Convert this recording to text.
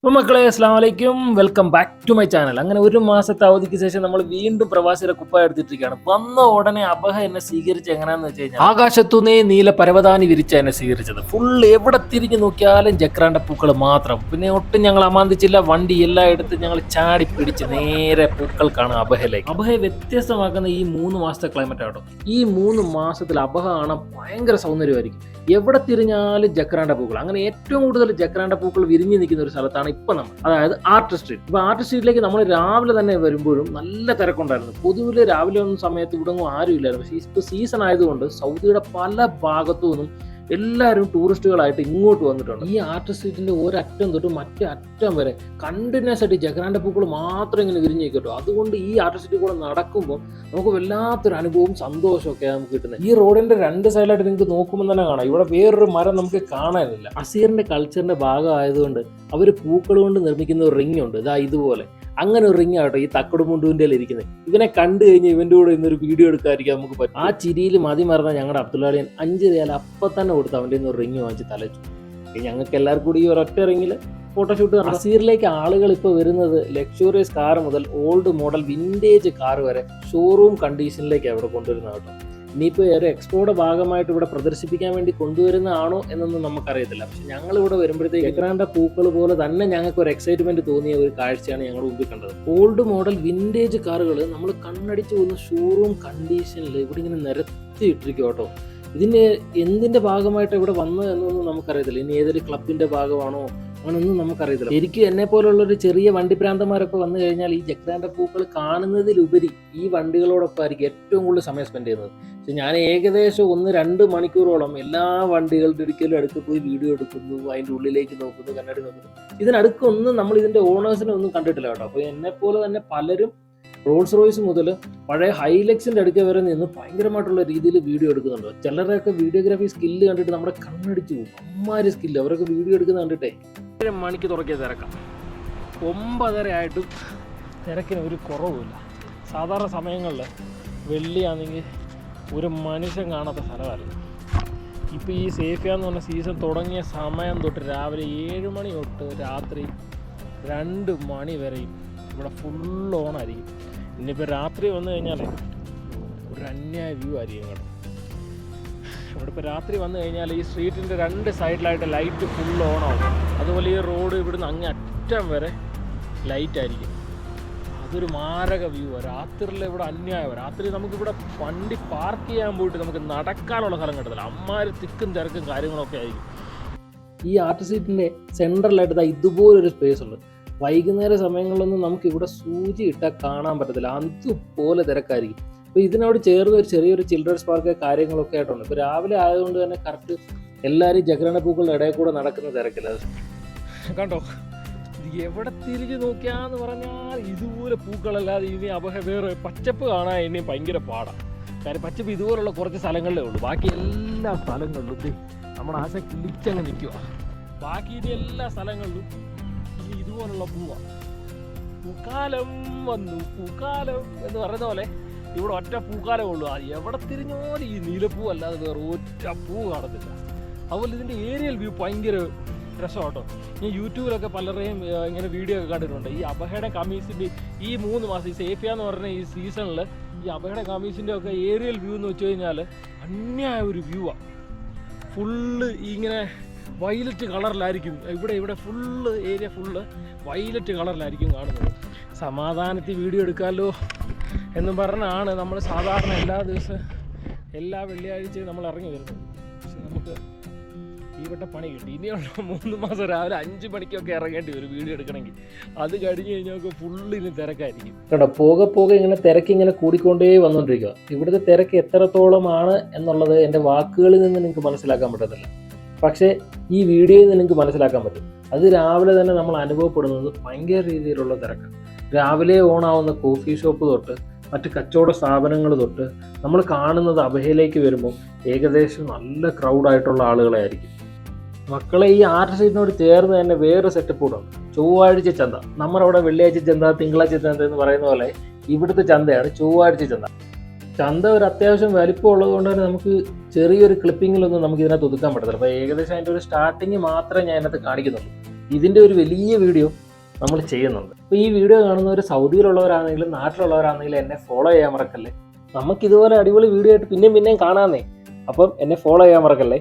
അപ്പോൾ മക്കളെ അസ്സലാമു അലൈക്കും, welcome back to my channel. അങ്ങനെ ഒരു മാസത്തെ അവധിക്ക് ശേഷം നമ്മൾ വീണ്ടും പ്രവാസിയുടെ കുപ്പായ എടുത്തിട്ടിരിക്കുകയാണ്. വന്ന ഉടനെ അബഹ എന്നെ സ്വീകരിച്ച് എങ്ങനെയാണെന്ന് വെച്ച് കഴിഞ്ഞാൽ ആകാശത്തുനിന്നേ നീല പരവതാനി വിരിച്ച എന്നെ സ്വീകരിച്ചത്. ഫുള്ള് എവിടെ തിരിഞ്ഞു നോക്കിയാലും ജക്രാന്റെ പൂക്കൾ മാത്രം. പിന്നെ ഒട്ടും ഞങ്ങൾ അമാന്തിച്ചില്ല, വണ്ടി എല്ലായിടത്തും ഞങ്ങൾ ചാടി പിടിച്ച് നേരെ പൂക്കൾക്കാണ് അബഹയിലേക്ക്. അബഹയെ വ്യത്യസ്തമാക്കുന്ന ഈ 3 മാസത്തെ ക്ലൈമറ്റ് ആട്ടോ. ഈ 3 മാസത്തിൽ അബഹ കാണാൻ ഭയങ്കര സൗന്ദര്യമായിരിക്കും. എവിടെ തിരിഞ്ഞാലും ജക്രാന്റെ പൂക്കൾ. അങ്ങനെ ഏറ്റവും കൂടുതൽ ജക്രാന്റെ പൂക്കൾ വിരിഞ്ഞു നിൽക്കുന്ന ഒരു സ്ഥലത്താണ് ഇപ്പൊ നമ്മൾ, അതായത് ആർട്ട് സ്ട്രീറ്റ്. ഇപ്പൊ ആർട്ട് സ്ട്രീറ്റിലേക്ക് നമ്മൾ രാവിലെ തന്നെ വരുമ്പോഴും നല്ല തിരക്കുണ്ടായിരുന്നു. പൊതുവിൽ രാവിലെ ഒന്നും സമയത്ത് ഇവിടെ ഒന്നും ആരും ഇല്ലായിരുന്നു. പക്ഷേ ഇപ്പൊ സീസൺ ആയതുകൊണ്ട് സൗദിയുടെ പല ഭാഗത്തു നിന്നും എല്ലാവരും ടൂറിസ്റ്റുകളായിട്ട് ഇങ്ങോട്ട് വന്നിട്ടുണ്ട്. ഈ ആർട്ട് സ്ട്രീറ്റിന്റെ ഒരറ്റം തൊട്ട് മറ്റേ അറ്റം വരെ കണ്ടിന്യൂസ് ആയിട്ട് ജക്രാന്റെ പൂക്കൾ മാത്രം ഇങ്ങനെ വിരിഞ്ഞു കിട്ടും. അതുകൊണ്ട് ഈ ആർട്ട് സ്ട്രീറ്റിൽ കൂടെ നടക്കുമ്പോൾ നമുക്ക് വല്ലാത്തൊരു അനുഭവവും സന്തോഷമൊക്കെ നമുക്ക് കിട്ടുന്നത്. ഈ റോഡിന്റെ 2 സൈഡിലായിട്ട് നിങ്ങൾക്ക് നോക്കുമ്പോൾ തന്നെ കാണാം, ഇവിടെ വേറൊരു മരം നമുക്ക് കാണാനില്ല. അസീറിന്റെ കൾച്ചറിന്റെ ഭാഗമായതുകൊണ്ട് അവർ പൂക്കൾ കൊണ്ട് നിർമ്മിക്കുന്ന ഒരു റിംഗ് ഉണ്ട്, ഇതാ ഇതുപോലെ. അങ്ങനെ ഒരു റിംഗ് ആട്ടോ ഈ തക്കടുമുണ്ടുവിൻ്റെ ഇരിക്കുന്നത്. ഇവനെ കണ്ടു കഴിഞ്ഞ് ഇവൻ്റെ കൂടെ ഇന്നൊരു വീഡിയോ എടുക്കാതിരിക്കാൻ നമുക്ക് പറ്റും. ആ ചിരിയിൽ മതി മറന്ന ഞങ്ങളുടെ അബ്ദുള്ളാളിയൻ 5 റിയാൽ അപ്പം തന്നെ കൊടുത്ത് അവൻ്റെ ഒരു റിംഗ് വാങ്ങിച്ച് തലച്ചു. ഞങ്ങൾക്ക് എല്ലാവർക്കും കൂടി ഈ ഒരൊറ്റ റിംഗിൽ ഫോട്ടോഷൂട്ട്. അസീറിലേക്ക് ആളുകൾ ഇപ്പോൾ വരുന്നത് ലക്ഷറിയസ് കാർ മുതൽ ഓൾഡ് മോഡൽ വിൻറ്റേജ് കാർ വരെ ഷോറൂം കണ്ടീഷനിലേക്ക് അവിടെ കൊണ്ടുവരുന്നത് കേട്ടോ. ഇനിയിപ്പോൾ ഒരു എക്സ്പോയുടെ ഭാഗമായിട്ട് ഇവിടെ പ്രദർശിപ്പിക്കാൻ വേണ്ടി കൊണ്ടുവരുന്നതാണോ എന്നൊന്നും നമുക്കറിയത്തില്ല. പക്ഷെ ഞങ്ങൾ ഇവിടെ വരുമ്പോഴത്തേക്ക് ജക്രാന്റെ പൂക്കൾ പോലെ തന്നെ ഞങ്ങൾക്ക് ഒരു എക്സൈറ്റ്മെന്റ് തോന്നിയ ഒരു കാഴ്ചയാണ് ഞങ്ങൾ മുമ്പിൽ കണ്ടത്. ഓൾഡ് മോഡൽ വിൻറ്റേജ് കാറുകൾ നമ്മൾ കണ്ണടിച്ച് പോകുന്ന ഷോറൂം കണ്ടീഷനിൽ ഇവിടെ ഇങ്ങനെ നിരത്തി ഇട്ടിരിക്കും കേട്ടോ. ഇതിന് എന്തിന്റെ ഭാഗമായിട്ട് ഇവിടെ വന്നത് എന്നൊന്നും നമുക്കറിയത്തില്ല. ഇനി ഏതൊരു ക്ലബിന്റെ ഭാഗമാണോ അങ്ങനൊന്നും നമുക്കറിയത്തില്ല. ശരിക്കും എന്നെ പോലുള്ളൊരു ചെറിയ വണ്ടി പ്രാന്തന്മാരൊക്കെ വന്നു കഴിഞ്ഞാൽ ഈ ജക്രാന്റെ പൂക്കൾ കാണുന്നതിലുപരി ഈ വണ്ടികളോടൊപ്പം ആയിരിക്കും ഏറ്റവും കൂടുതൽ സമയം സ്പെൻഡ് ചെയ്യുന്നത്. പക്ഷെ ഞാൻ ഏകദേശം 1-2 മണിക്കൂറോളം എല്ലാ വണ്ടികളുടെ ഒരിക്കലും അടുത്ത് പോയി വീഡിയോ എടുക്കുന്നു, അതിൻ്റെ ഉള്ളിലേക്ക് നോക്കുന്നു, കണ്ണാടി നോക്കുന്നു. ഇതിനടുക്കൊന്നും നമ്മൾ ഇതിന്റെ ഓണേഴ്സിനെ ഒന്നും കണ്ടിട്ടില്ല കേട്ടോ. അപ്പോൾ എന്നെ പോലെ തന്നെ പലരും റോൾസ് റോയ്സ് മുതൽ പഴയ ഹൈലക്സിന്റെ അടുക്ക വരെ നിന്ന് ഭയങ്കരമായിട്ടുള്ള രീതിയിൽ വീഡിയോ എടുക്കുന്നുണ്ട്. ചിലരൊക്കെ വീഡിയോഗ്രാഫി സ്കില്ല് കണ്ടിട്ട് നമ്മുടെ കണ്ണടിച്ചു പോകും. അമ്മാര് സ്കില്ല് അവരൊക്കെ വീഡിയോ എടുക്കുന്ന കണ്ടിട്ടേ. 7 മണിക്ക് തുറക്കിയ തിരക്കാം, 9:30 ആയിട്ടും തിരക്കിന് ഒരു കുറവുമില്ല. സാധാരണ സമയങ്ങളിൽ വെള്ളിയാണെങ്കിൽ ഒരു മനുഷ്യൻ കാണാത്ത സ്ഥലമായിരുന്നു. ഇപ്പോൾ ഈ സേഫിയ എന്ന് പറഞ്ഞ സീസൺ തുടങ്ങിയ സമയം തൊട്ട് രാവിലെ 7 മണി തൊട്ട് രാത്രി 2 മണി വരെയും ഇവിടെ ഫുൾ ഓണായിരിക്കും. ഇനിയിപ്പോൾ രാത്രി വന്നു കഴിഞ്ഞാൽ ഒരു അന്യായ വ്യൂ ആയിരിക്കും കേട്ടോ. ഇവിടെ ഇപ്പോൾ രാത്രി വന്നു കഴിഞ്ഞാൽ ഈ സ്ട്രീറ്റിൻ്റെ 2 സൈഡിലായിട്ട് ലൈറ്റ് ഫുൾ ഓണാവും. അതുപോലെ ഈ റോഡ് ഇവിടുന്ന് അങ്ങേ അറ്റം വരെ ലൈറ്റ് ആയിരിക്കും. അതൊരു മാരക വ്യൂ ആണ്. രാത്രിയിൽ ഇവിടെ അന്യായം. രാത്രി നമുക്കിവിടെ വണ്ടി പാർക്ക് ചെയ്യാൻ പോയിട്ട് നമുക്ക് നടക്കാനുള്ള സ്ഥലം കിട്ടത്തില്ല. അമ്മാര് തിക്കും തിരക്കും കാര്യങ്ങളൊക്കെ ആയിരിക്കും. ഈ ആർട്ട് സ്ട്രീറ്റിൻ്റെ സെൻട്രലായിട്ട് ഇതുപോലൊരു സ്പേസ് ഉണ്ട്. വൈകുന്നേര സമയങ്ങളിലൊന്നും നമുക്ക് ഇവിടെ സൂചി ഇട്ടാൽ കാണാൻ പറ്റത്തില്ല, അതുപോലെ തിരക്കായിരിക്കും. അപ്പോൾ ഇതിനോട് ചേർന്ന് ഒരു ചെറിയൊരു ചിൽഡ്രൻസ് പാർക്ക് കാര്യങ്ങളൊക്കെ ആയിട്ടുണ്ട്. ഇപ്പോൾ രാവിലെ ആയതുകൊണ്ട് തന്നെ കറക്റ്റ് എല്ലാവരും ജക്രാന്റെ പൂക്കളുടെ ഇടയിൽ കൂടെ നടക്കുന്ന തിരക്കില്ല. കണ്ടോ, എവിടെ തിരിഞ്ഞ് നോക്കിയാന്ന് പറഞ്ഞാൽ ഇതുപോലെ പൂക്കളല്ലാതെ ഇനി അബഹ വേറെ പച്ചപ്പ് കാണാൻ ഇനി ഭയങ്കര പാടാണ്. കാര്യം പച്ചപ്പ് ഇതുപോലുള്ള കുറച്ച് സ്ഥലങ്ങളിലേ ഉള്ളൂ. ബാക്കി എല്ലാ സ്ഥലങ്ങളിലും നമ്മുടെ ആശ കിളിച്ചങ്ങ് നിൽക്കുക. ബാക്കി ഇനി എല്ലാ സ്ഥലങ്ങളിലും ഇനി ഇതുപോലുള്ള പൂവാണ്. പൂക്കാലം വന്നു, പൂക്കാലം എന്ന് പറയുന്ന പോലെ ഇവിടെ ഒറ്റ പൂക്കാലമേ ഉള്ളൂ. എവിടെ തിരിഞ്ഞോലും ഈ നീലപ്പൂ അല്ലാതെ വേറെ ഒറ്റ പൂ കാണത്തില്ല. അതുപോലെ ഇതിൻ്റെ ഏരിയൽ വ്യൂ ഭയങ്കര രസം കേട്ടോ. ഞാൻ യൂട്യൂബിലൊക്കെ പലരെയും ഇങ്ങനെ വീഡിയോ ഒക്കെ കണ്ടിട്ടുണ്ട്. ഈ അബഹയുടെ കമീസിൻ്റെ ഈ 3 മാസം ഈ സേഫിയ എന്ന് പറഞ്ഞ ഈ സീസണിൽ ഈ അബഹയുടെ കമീസിൻ്റെ ഒക്കെ ഏരിയൽ വ്യൂ എന്ന് വെച്ച് കഴിഞ്ഞാൽ അന്യായ ഒരു വ്യൂ ആണ്. ഫുള്ള് ഇങ്ങനെ വയലറ്റ് കളറിലായിരിക്കും. ഇവിടെ ഫുള്ള് ഏരിയ ഫുള്ള് വയലറ്റ് കളറിലായിരിക്കും കാണുന്നത്. സമാധാനത്തിൽ വീഡിയോ എടുക്കാമല്ലോ എന്നും പറഞ്ഞാണ് നമ്മൾ സാധാരണ എല്ലാ വെള്ളിയാഴ്ചയും നമ്മൾ ഇറങ്ങി വരുന്നത്. പക്ഷെ നമുക്ക് ഈ വട്ടം പണി കിട്ടി. ഇനിയുള്ള 3 മാസം രാവിലെ 5 മണിക്കൊക്കെ ഇറങ്ങേണ്ടി വരും വീഡിയോ എടുക്കണമെങ്കിൽ. അത് കഴിഞ്ഞ് കഴിഞ്ഞാൽ ഫുള്ള് ഇനി തിരക്കായിരിക്കും കേട്ടോ. പോകെ ഇങ്ങനെ തിരക്കിങ്ങനെ കൂടിക്കൊണ്ടേ വന്നുകൊണ്ടിരിക്കുക. ഇവിടുത്തെ തിരക്ക് എത്രത്തോളമാണ് എന്നുള്ളത് എൻ്റെ വാക്കുകളിൽ നിന്ന് നിങ്ങൾക്ക് മനസ്സിലാക്കാൻ പറ്റത്തില്ല. പക്ഷേ ഈ വീഡിയോയിൽ നിന്ന് നിങ്ങൾക്ക് മനസ്സിലാക്കാൻ പറ്റും. അത് രാവിലെ തന്നെ നമ്മൾ അനുഭവപ്പെടുന്നത് ഭയങ്കര രീതിയിലുള്ള തിരക്കാണ്. രാവിലെ ഓണാവുന്ന കോഫി ഷോപ്പ് തൊട്ട് മറ്റ് കച്ചവട സ്ഥാപനങ്ങൾ തൊട്ട് നമ്മൾ കാണുന്നത് അബഹയിലേക്ക് വരുമ്പോൾ ഏകദേശം നല്ല ക്രൗഡായിട്ടുള്ള ആളുകളെ ആയിരിക്കും. മക്കളെ, ഈ ആർട്ട് സ്ട്രീറ്റിനോട് ചേർന്ന് തന്നെ വേറെ സെറ്റപ്പ് കൂടെ ഉണ്ട്. ചൊവ്വാഴ്ച ചന്ത. നമ്മുടെ അവിടെ വെള്ളിയാഴ്ച ചന്ത, തിങ്കളാഴ്ച ചന്ത എന്ന് പറയുന്ന പോലെ ഇവിടുത്തെ ചന്തയാണ് ചൊവ്വാഴ്ച ചന്ത. ചന്ത ഒരു അത്യാവശ്യം വലിപ്പം ഉള്ളത് കൊണ്ട് തന്നെ നമുക്ക് ചെറിയൊരു ക്ലിപ്പിങ്ങിലൊന്നും നമുക്ക് ഇതിനകത്ത് ഒതുക്കാൻ പറ്റത്തില്ല. അപ്പോൾ ഏകദേശം അതിൻ്റെ ഒരു സ്റ്റാർട്ടിങ് മാത്രമേ ഞാൻ അതിനകത്ത് കാണിക്കുന്നുള്ളൂ. ഇതിൻ്റെ ഒരു വലിയ വീഡിയോ നമ്മൾ ചെയ്യുന്നുണ്ട്. അപ്പോൾ ഈ വീഡിയോ കാണുന്നവർ സൗദിയിലുള്ളവരാണെങ്കിലും നാട്ടിലുള്ളവരാണെങ്കിലും എന്നെ ഫോളോ ചെയ്യാൻ മറക്കല്ലേ. നമുക്കിതുപോലെ അടിപൊളി വീഡിയോ ആയിട്ട് പിന്നെയും കാണാമെന്നേ. അപ്പം എന്നെ ഫോളോ ചെയ്യാൻ മറക്കല്ലേ.